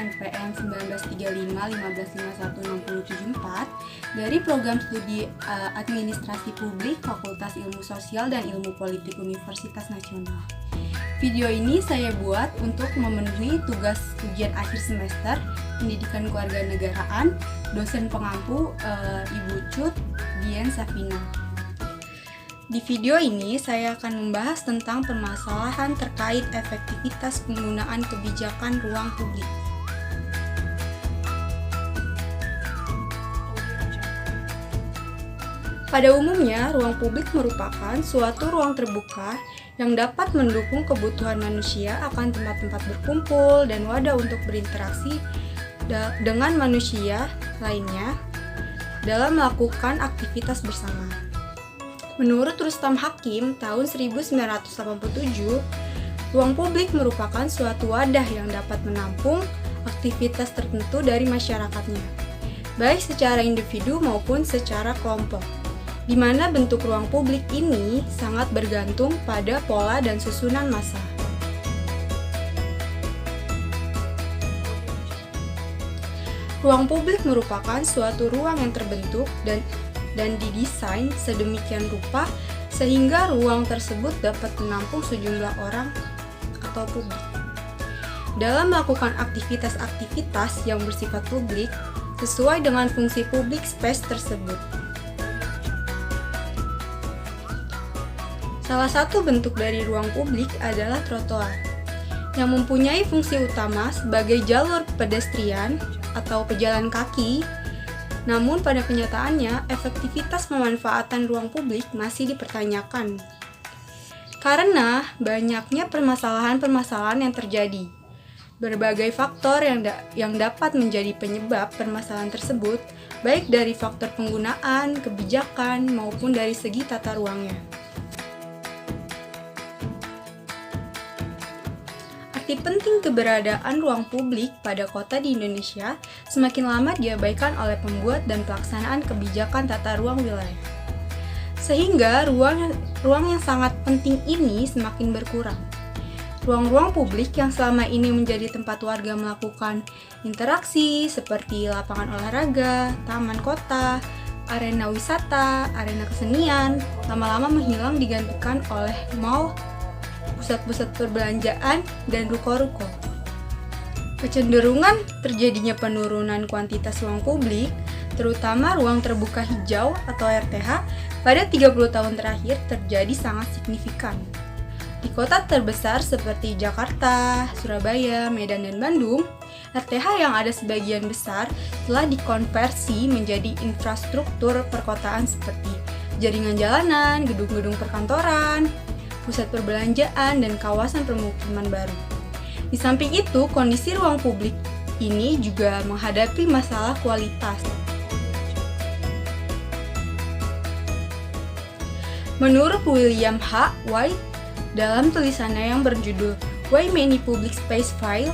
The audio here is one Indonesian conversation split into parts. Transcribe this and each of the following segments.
NPM 1935-1551-6074 dari Program Studi Administrasi Publik Fakultas Ilmu Sosial dan Ilmu Politik Universitas Nasional. Video ini saya buat untuk memenuhi tugas ujian akhir semester Pendidikan Kewarganegaraan dosen pengampu Ibu Cut Dian Safina. Di video ini saya akan membahas tentang permasalahan terkait efektivitas penggunaan kebijakan ruang publik. Pada umumnya, ruang publik merupakan suatu ruang terbuka yang dapat mendukung kebutuhan manusia akan tempat-tempat berkumpul dan wadah untuk berinteraksi dengan manusia lainnya dalam melakukan aktivitas bersama. Menurut Rustam Hakim tahun 1987, ruang publik merupakan suatu wadah yang dapat menampung aktivitas tertentu dari masyarakatnya, baik secara individu maupun secara kelompok, di mana bentuk ruang publik ini sangat bergantung pada pola dan susunan massa. Ruang publik merupakan suatu ruang yang terbentuk dan didesain sedemikian rupa sehingga ruang tersebut dapat menampung sejumlah orang atau publik. Dalam melakukan aktivitas-aktivitas yang bersifat publik sesuai dengan fungsi public space tersebut. Salah satu bentuk dari ruang publik adalah trotoar, yang mempunyai fungsi utama sebagai jalur pedestrian atau pejalan kaki. Namun pada kenyataannya, efektivitas pemanfaatan ruang publik masih dipertanyakan. Karena banyaknya permasalahan-permasalahan yang terjadi. Berbagai faktor yang dapat menjadi penyebab permasalahan tersebut, baik dari faktor penggunaan, kebijakan, maupun dari segi tata ruangnya. Arti penting keberadaan ruang publik pada kota di Indonesia semakin lama diabaikan oleh pembuat dan pelaksanaan kebijakan tata ruang wilayah. Sehingga ruang yang sangat penting ini semakin berkurang. Ruang-ruang publik yang selama ini menjadi tempat warga melakukan interaksi seperti lapangan olahraga, taman kota, arena wisata, arena kesenian, lama-lama menghilang digantikan oleh mall, pusat-pusat perbelanjaan, dan ruko-ruko. Kecenderungan terjadinya penurunan kuantitas ruang publik, terutama ruang terbuka hijau atau RTH, pada 30 tahun terakhir terjadi sangat signifikan. Di kota terbesar seperti Jakarta, Surabaya, Medan, dan Bandung, RTH yang ada sebagian besar telah dikonversi menjadi infrastruktur perkotaan seperti jaringan jalanan, gedung-gedung perkantoran, pusat perbelanjaan, dan kawasan permukiman baru. Di samping itu, kondisi ruang publik ini juga menghadapi masalah kualitas. Menurut William H. White, dalam tulisannya yang berjudul Why Many Public Space Fail,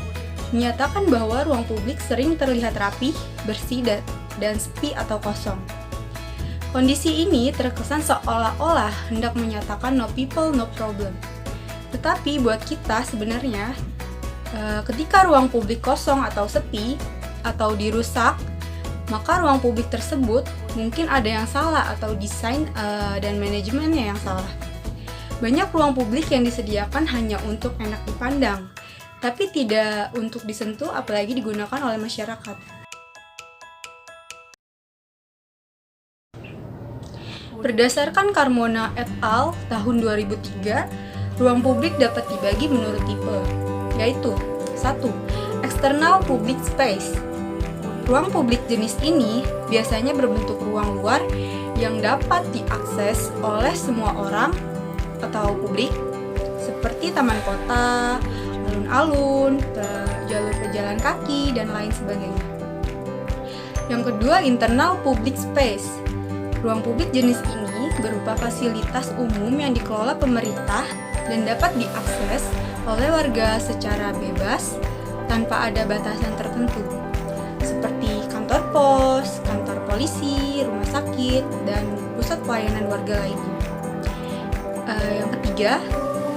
menyatakan bahwa ruang publik sering terlihat rapi, bersih, dan sepi atau kosong. Kondisi ini terkesan seolah-olah hendak menyatakan no people, no problem. Tetapi buat kita sebenarnya, ketika ruang publik kosong atau sepi, atau dirusak, maka ruang publik tersebut mungkin ada yang salah atau desain dan manajemennya yang salah. Banyak ruang publik yang disediakan hanya untuk enak dipandang, tapi tidak untuk disentuh apalagi digunakan oleh masyarakat. Berdasarkan Carmona et al. Tahun 2003, ruang publik dapat dibagi menurut tipe, yaitu 1. External public space. Ruang publik jenis ini biasanya berbentuk ruang luar yang dapat diakses oleh semua orang atau publik, seperti taman kota, alun-alun, jalur pejalan kaki, dan lain sebagainya. Yang kedua, internal public space. Ruang publik jenis ini berupa fasilitas umum yang dikelola pemerintah dan dapat diakses oleh warga secara bebas tanpa ada batasan tertentu, seperti kantor pos, kantor polisi, rumah sakit, dan pusat pelayanan warga lainnya. Yang ketiga,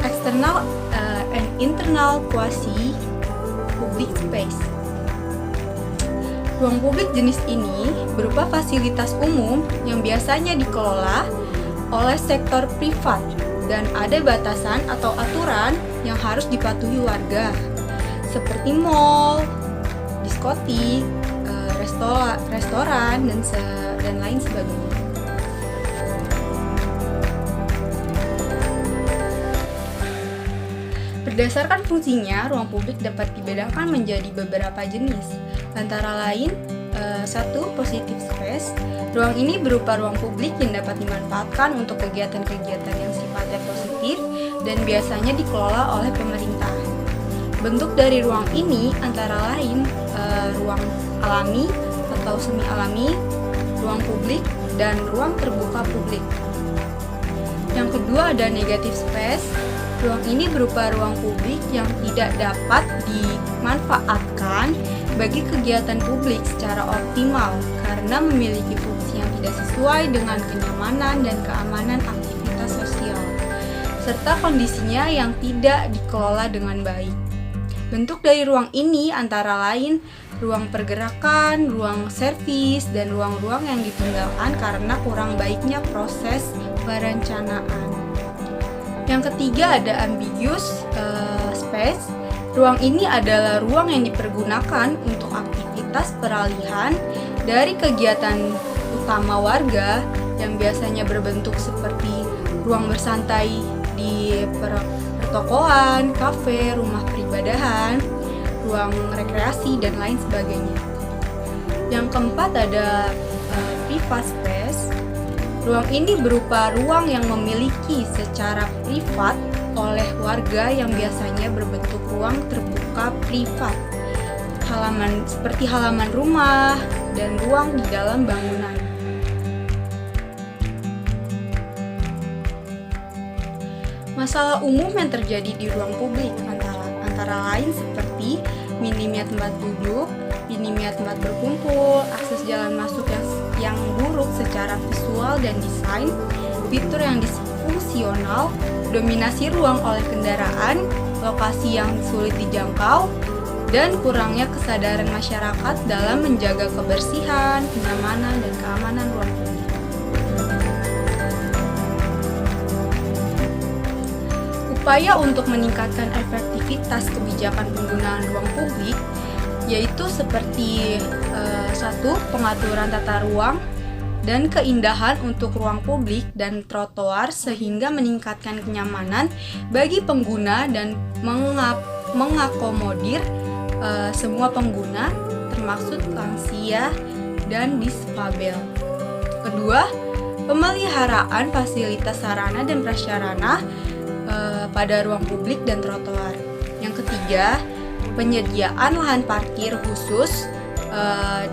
external and internal quasi public space. Ruang publik jenis ini berupa fasilitas umum yang biasanya dikelola oleh sektor privat dan ada batasan atau aturan yang harus dipatuhi warga, seperti mall, diskotik, restoran, dan lain sebagainya. Berdasarkan fungsinya, ruang publik dapat dibedakan menjadi beberapa jenis, antara lain 1. Positive space. Ruang ini berupa ruang publik yang dapat dimanfaatkan untuk kegiatan-kegiatan yang sifatnya positif dan biasanya dikelola oleh pemerintah. Bentuk dari ruang ini antara lain ruang alami atau semi alami, ruang publik, dan ruang terbuka publik. Yang kedua ada negative space. Ruang ini berupa ruang publik yang tidak dapat dimanfaatkan bagi kegiatan publik secara optimal karena memiliki fungsi yang tidak sesuai dengan kenyamanan dan keamanan aktivitas sosial, serta kondisinya yang tidak dikelola dengan baik. Bentuk dari ruang ini antara lain ruang pergerakan, ruang servis, dan ruang-ruang yang ditinggalkan karena kurang baiknya proses perencanaan. Yang ketiga ada ambiguous space. Ruang ini adalah ruang yang dipergunakan untuk aktivitas peralihan dari kegiatan utama warga yang biasanya berbentuk seperti ruang bersantai di pertokoan, kafe, rumah peribadahan, ruang rekreasi, dan lain sebagainya. Yang keempat ada private space. Ruang ini berupa ruang yang memiliki secara privat oleh warga yang biasanya berbentuk ruang terbuka privat, seperti halaman rumah dan ruang di dalam bangunan. Masalah umum yang terjadi di ruang publik antara lain seperti minimnya tempat duduk, minimnya tempat berkumpul, akses jalan masuk yang buruk secara visual dan desain, fitur yang disfungsional, dominasi ruang oleh kendaraan, lokasi yang sulit dijangkau, dan kurangnya kesadaran masyarakat dalam menjaga kebersihan, kenyamanan, dan keamanan ruang publik. Upaya untuk meningkatkan efektivitas kebijakan penggunaan ruang publik yaitu seperti 1. Pengaturan tata ruang dan keindahan untuk ruang publik dan trotoar sehingga meningkatkan kenyamanan bagi pengguna dan mengakomodir semua pengguna termasuk lansia dan difabel. Kedua, pemeliharaan fasilitas sarana dan prasarana pada ruang publik dan trotoar. Yang ketiga, penyediaan lahan parkir khusus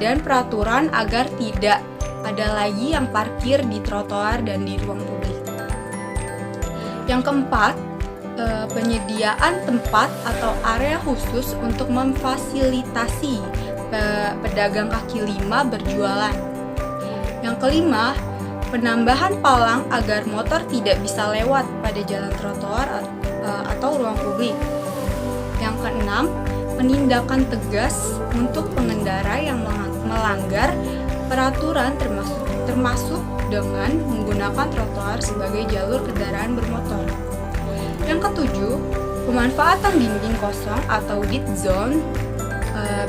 dan peraturan agar tidak ada lagi yang parkir di trotoar dan di ruang publik. Yang keempat, penyediaan tempat atau area khusus untuk memfasilitasi pedagang kaki lima berjualan. Yang kelima, penambahan palang agar motor tidak bisa lewat pada jalan trotoar atau ruang publik. Yang keenam, penindakan tegas untuk pengendara yang melanggar peraturan termasuk dengan menggunakan trotoar sebagai jalur kendaraan bermotor. Yang ketujuh, pemanfaatan dinding kosong atau dead zone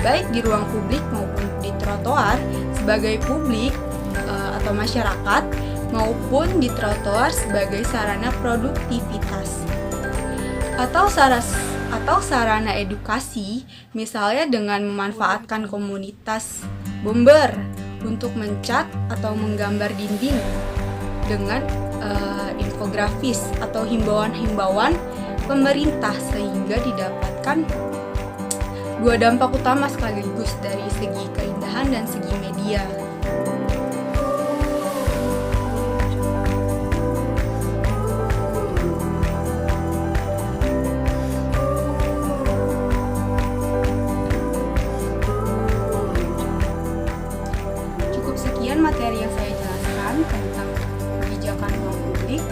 baik di ruang publik maupun di trotoar sebagai publik atau masyarakat maupun di trotoar sebagai sarana produktivitas atau sarana edukasi, misalnya dengan memanfaatkan komunitas bomber untuk mencat atau menggambar dinding dengan infografis atau himbauan-himbauan pemerintah sehingga didapatkan dua dampak utama sekaligus dari segi keindahan dan segi media. Materi yang saya jelaskan tentang kebijakan ruang publik.